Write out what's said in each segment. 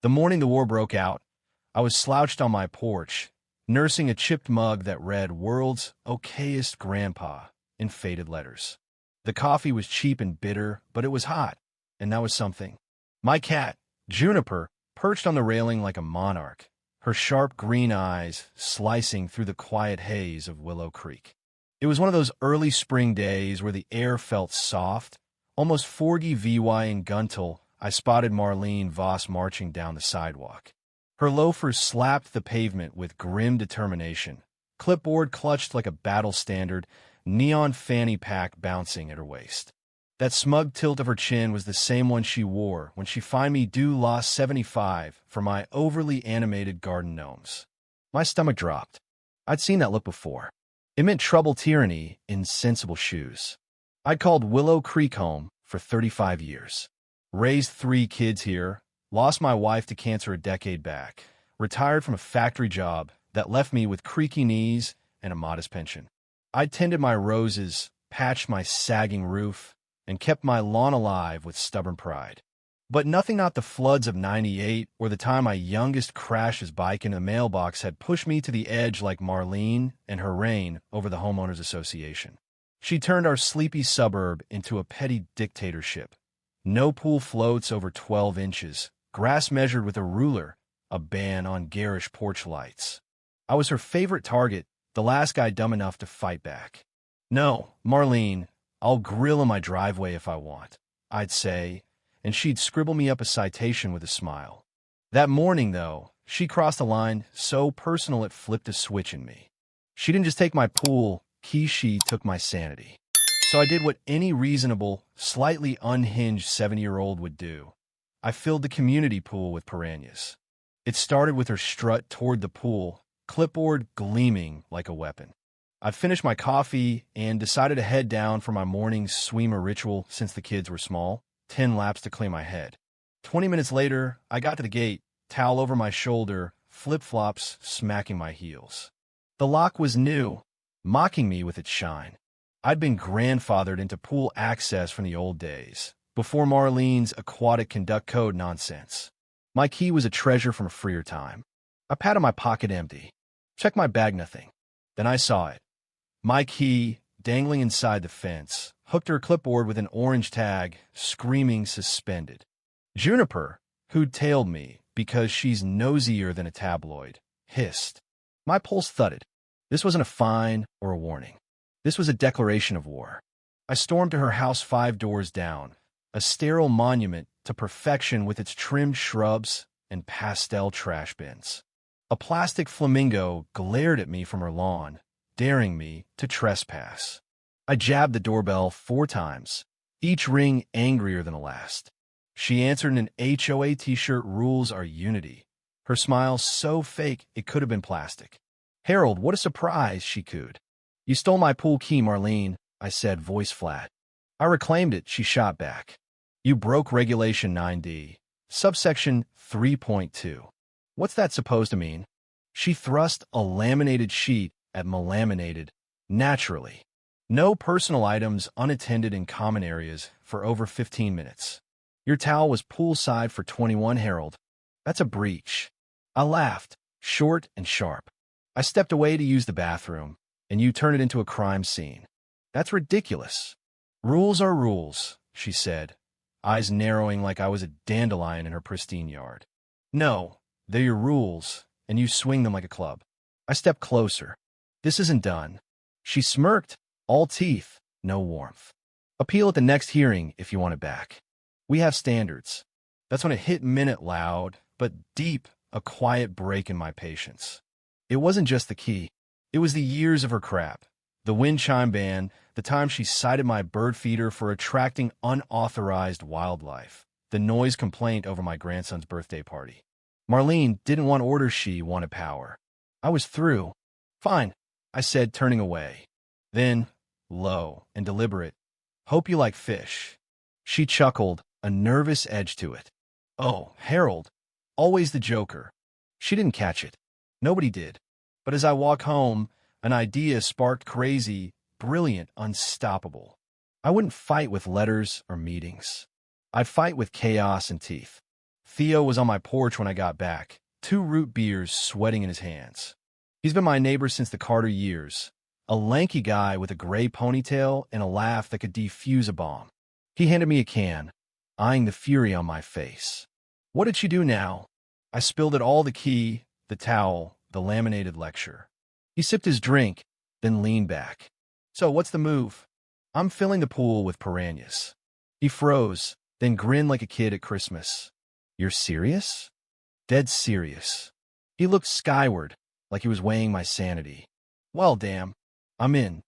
The morning the war broke out, I was slouched on my porch, nursing a chipped mug that read "World's Okayest Grandpa" in faded letters. The coffee was cheap and bitter, but it was hot, and that was something. My cat, Juniper, perched on the railing like a monarch, her sharp green eyes slicing through the quiet haze of Willow Creek. It was one of those early spring days where the air felt soft, almost Forgy VY in Guntle. I spotted Marlene Voss marching down the sidewalk. Her loafers slapped the pavement with grim determination, clipboard clutched like a battle standard, neon fanny pack bouncing at her waist. That smug tilt of her chin was the same one she wore when she fined me due loss 75 for my overly animated garden gnomes. My stomach dropped. I'd seen that look before. It meant trouble tyranny in sensible shoes. I'd called Willow Creek home for 35 years. Raised 3 kids here, lost my wife to cancer a decade back, retired from a factory job that left me with creaky knees and a modest pension. I'd tended my roses, patched my sagging roof, and kept my lawn alive with stubborn pride. But nothing not the floods of '98 or the time my youngest crashed his bike in a mailbox had pushed me to the edge like Marlene and her reign over the Homeowners Association. She turned our sleepy suburb into a petty dictatorship. No pool floats over 12 inches, grass measured with a ruler, a ban on garish porch lights. I was her favorite target, the last guy dumb enough to fight back. "No, Marlene, I'll grill in my driveway if I want," I'd say, and she'd scribble me up a citation with a smile. That morning, though, she crossed a line so personal it flipped a switch in me. She didn't just take my pool, she took my sanity. So I did what any reasonable, slightly unhinged 70-year-old would do. I filled the community pool with Piranhas. It started with her strut toward the pool, clipboard gleaming like a weapon. I'd finished my coffee and decided to head down for my morning swimmer ritual since the kids were small, 10 laps to clean my head. 20 minutes later, I got to the gate, towel over my shoulder, flip-flops smacking my heels. The lock was new, mocking me with its shine. I'd been grandfathered into pool access from the old days, before Marlene's aquatic conduct code nonsense. My key was a treasure from a freer time. I patted my pocket empty. Checked my bag, nothing. Then I saw it. My key, dangling inside the fence, hooked her clipboard with an orange tag, screaming suspended. Juniper, who'd tailed me because she's nosier than a tabloid, hissed. My pulse thudded. This wasn't a fine or a warning. This was a declaration of war. I stormed to her house 5 doors down, a sterile monument to perfection with its trimmed shrubs and pastel trash bins. A plastic flamingo glared at me from her lawn, daring me to trespass. I jabbed the doorbell 4 times, each ring angrier than the last. She answered in an HOA t-shirt, "Rules are unity." Her smile so fake it could have been plastic. "Harold, what a surprise," she cooed. "You stole my pool key, Marlene," I said, voice flat. "I reclaimed it," she shot back. "You broke Regulation 9D, subsection 3.2. What's that supposed to mean?" She thrust a laminated sheet at malaminated, naturally. "No personal items unattended in common areas for over 15 minutes. Your towel was poolside for 21, Harold. That's a breach." I laughed, short and sharp. "I stepped away to use the bathroom, and you turn it into a crime scene. That's ridiculous." "Rules are rules," she said, eyes narrowing like I was a dandelion in her pristine yard. "No, they're your rules, and you swing them like a club." I stepped closer. "This isn't done." She smirked, all teeth, no warmth. "Appeal at the next hearing if you want it back. We have standards." That's when it hit minute loud, but deep, a quiet break in my patience. It wasn't just the key. It was the years of her crap. The wind chime ban, the time she cited my bird feeder for attracting unauthorized wildlife, the noise complaint over my grandson's birthday party. Marlene didn't want orders, she wanted power. I was through. "Fine," I said, turning away. Then, low and deliberate, "Hope you like fish." She chuckled, a nervous edge to it. "Oh, Harold, always the joker." She didn't catch it. Nobody did. But as I walked home, an idea sparked, crazy, brilliant, unstoppable. I wouldn't fight with letters or meetings. I'd fight with chaos and teeth. Theo was on my porch when I got back, 2 root beers sweating in his hands. He's been my neighbor since the Carter years, a lanky guy with a gray ponytail and a laugh that could defuse a bomb. He handed me a can, eyeing the fury on my face. What did she do now? I spilled it all: the key, the towel, the laminated lecture. He sipped his drink, then leaned back. So what's the move? I'm filling the pool with piranhas. He froze, then grinned like a kid at Christmas. You're serious? Dead serious. He looked skyward, like he was weighing my sanity. Well, damn, I'm in.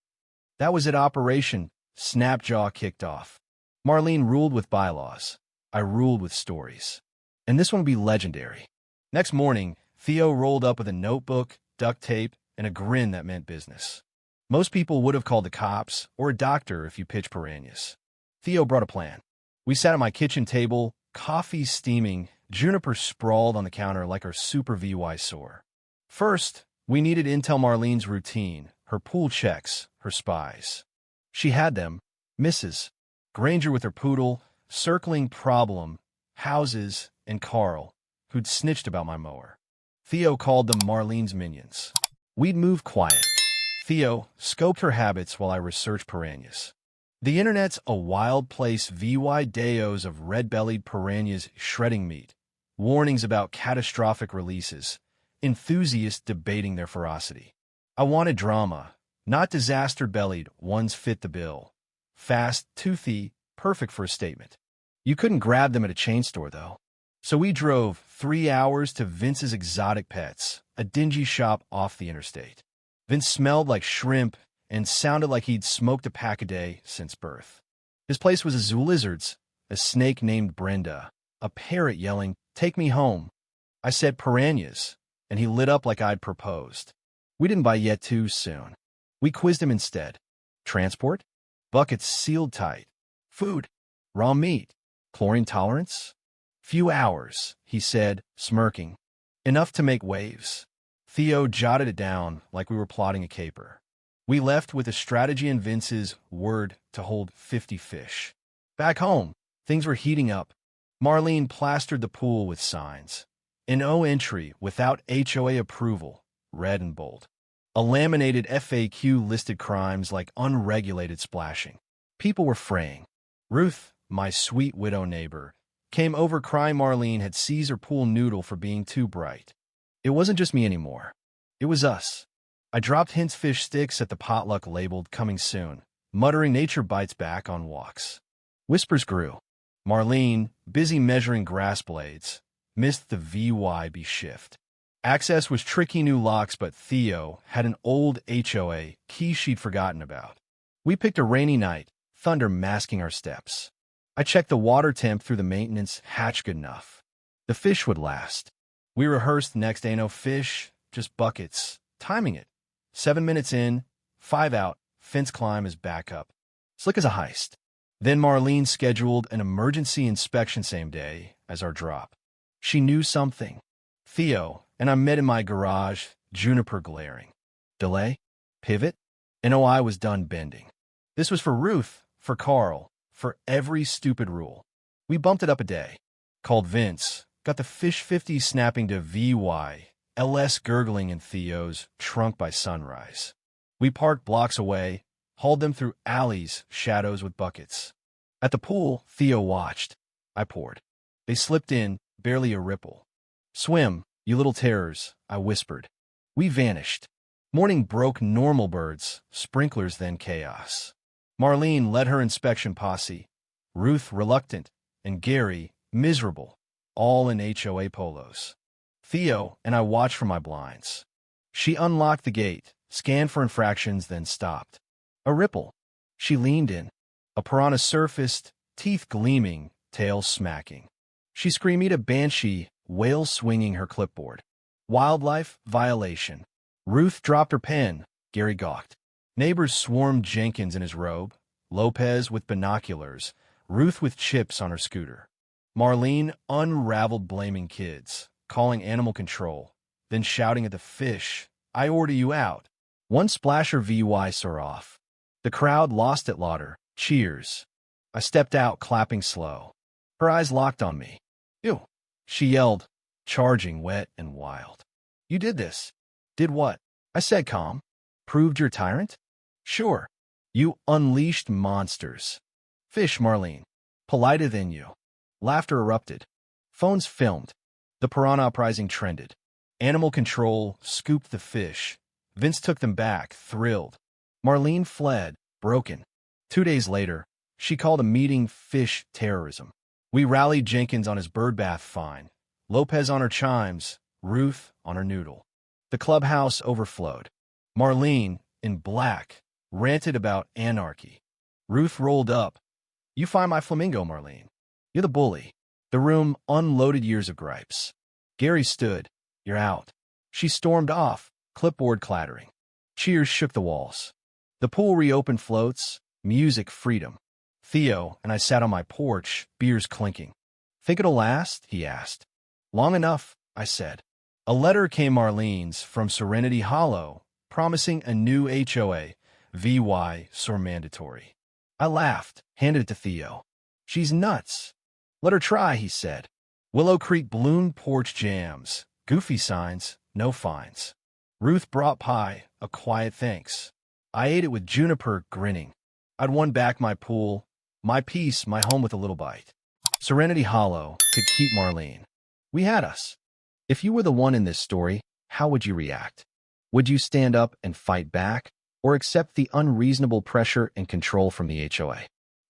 That was it. Operation Snapjaw kicked off. Marlene ruled with bylaws. I ruled with stories. And this one will be legendary. Next morning, Theo rolled up with a notebook, duct tape, and a grin that meant business. Most people would have called the cops or a doctor if you pitched piranhas. Theo brought a plan. We sat at my kitchen table, coffee steaming, Juniper sprawled on the counter like our super VY sore. First, we needed intel: Marlene's routine, her pool checks, her spies. She had them: Mrs. Granger with her poodle, circling problem houses, and Carl, who'd snitched about my mower. Theo called them Marlene's minions. We'd move quiet. Theo scoped her habits while I researched piranhas. The internet's a wild place. VY deos of red-bellied piranhas shredding meat, warnings about catastrophic releases, enthusiasts debating their ferocity. I wanted drama, not disaster-bellied ones. Fit the bill. Fast, toothy, perfect for a statement. You couldn't grab them at a chain store, though. So we drove 3 hours to Vince's Exotic Pets, a dingy shop off the interstate. Vince smelled like shrimp and sounded like he'd smoked a pack a day since birth. His place was a zoo: lizards, a snake named Brenda, a parrot yelling, "Take me home." I said piranhas, and he lit up like I'd proposed. We didn't buy yet too soon. We quizzed him instead. Transport? Buckets sealed tight. Food? Raw meat. Chlorine tolerance? Few hours, he said, smirking. Enough to make waves. Theo jotted it down like we were plotting a caper. We left with a strategy and Vince's word to hold 50 fish. Back home, things were heating up. Marlene plastered the pool with signs. An no entry without HOA approval, red and bold. A laminated FAQ listed crimes like unregulated splashing. People were fraying. Ruth, my sweet widow neighbor, came over crying Marlene had seized her pool noodle for being too bright. It wasn't just me anymore. It was us. I dropped Hint's fish sticks at the potluck labeled "Coming Soon," muttering nature bites back on walks. Whispers grew. Marlene, busy measuring grass blades, missed the VYB shift. Access was tricky: new locks, but Theo had an old HOA key she'd forgotten about. We picked a rainy night, thunder masking our steps. I checked the water temp through the maintenance hatch. Good enough. The fish would last. We rehearsed the next day. No fish, just buckets. Timing it. 7 minutes in, 5 out, fence climb as backup. Slick as a heist. Then Marlene scheduled an emergency inspection same day as our drop. She knew something. Theo and I met in my garage, Juniper glaring. Delay? Pivot? NOI was done bending. This was for Ruth, for Carl, for every stupid rule. We bumped it up a day. Called Vince, got the fish 50 snapping to VY, LS gurgling in Theo's trunk by sunrise. We parked blocks away, hauled them through alleys, shadows with buckets. At the pool, Theo watched. I poured. They slipped in, barely a ripple. Swim, you little terrors, I whispered. We vanished. Morning broke: normal birds, sprinklers, then chaos. Marlene led her inspection posse. Ruth reluctant, and Gary miserable, all in HOA polos. Theo and I watched from my blinds. She unlocked the gate, scanned for infractions, then stopped. A ripple. She leaned in. A piranha surfaced, teeth gleaming, tail smacking. She screamed: a banshee, whale swinging her clipboard. Wildlife violation. Ruth dropped her pen. Gary gawked. Neighbors swarmed: Jenkins in his robe, Lopez with binoculars, Ruth with chips on her scooter. Marlene unraveled blaming kids, calling animal control, then shouting at the fish, "I order you out." One splasher VY soar off. The crowd lost it. Lauder, cheers. I stepped out, clapping slow. Her eyes locked on me. Ew. she yelled, charging wet and wild. You did this. Did what? I said calm. Proved you're tyrant? Sure. You unleashed monsters. Fish, Marlene. Politer than you. Laughter erupted. Phones filmed. The piranha uprising trended. Animal control scooped the fish. Vince took them back, thrilled. Marlene fled, broken. 2 days later, she called a meeting fish terrorism. We rallied Jenkins on his birdbath fine, Lopez on her chimes, Ruth on her noodle. The clubhouse overflowed. Marlene, in black, ranted about anarchy. Ruth rolled up. You find my flamingo, Marlene. You're the bully. The room unloaded years of gripes. Gary stood. You're out. She stormed off, clipboard clattering. Cheers shook the walls. The pool reopened floats, music freedom. Theo and I sat on my porch, beers clinking. Think it'll last? He asked. Long enough, I said. A letter came Marlene's from Serenity Hollow, promising a new HOA, VY, so mandatory. I laughed, handed it to Theo. She's nuts. Let her try, he said. Willow Creek balloon porch jams, goofy signs, no fines. Ruth brought pie, a quiet thanks. I ate it with Juniper grinning. I'd won back my pool, my peace, my home with a little bite. Serenity Hollow could keep Marlene. We had us. If you were the one in this story, how would you react? Would you stand up and fight back, or accept the unreasonable pressure and control from the HOA?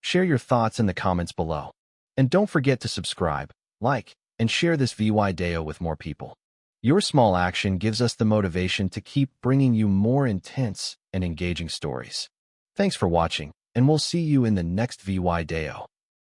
Share your thoughts in the comments below. And don't forget to subscribe, like, and share this VY Deo with more people. Your small action gives us the motivation to keep bringing you more intense and engaging stories. Thanks for watching, and we'll see you in the next VY Deo.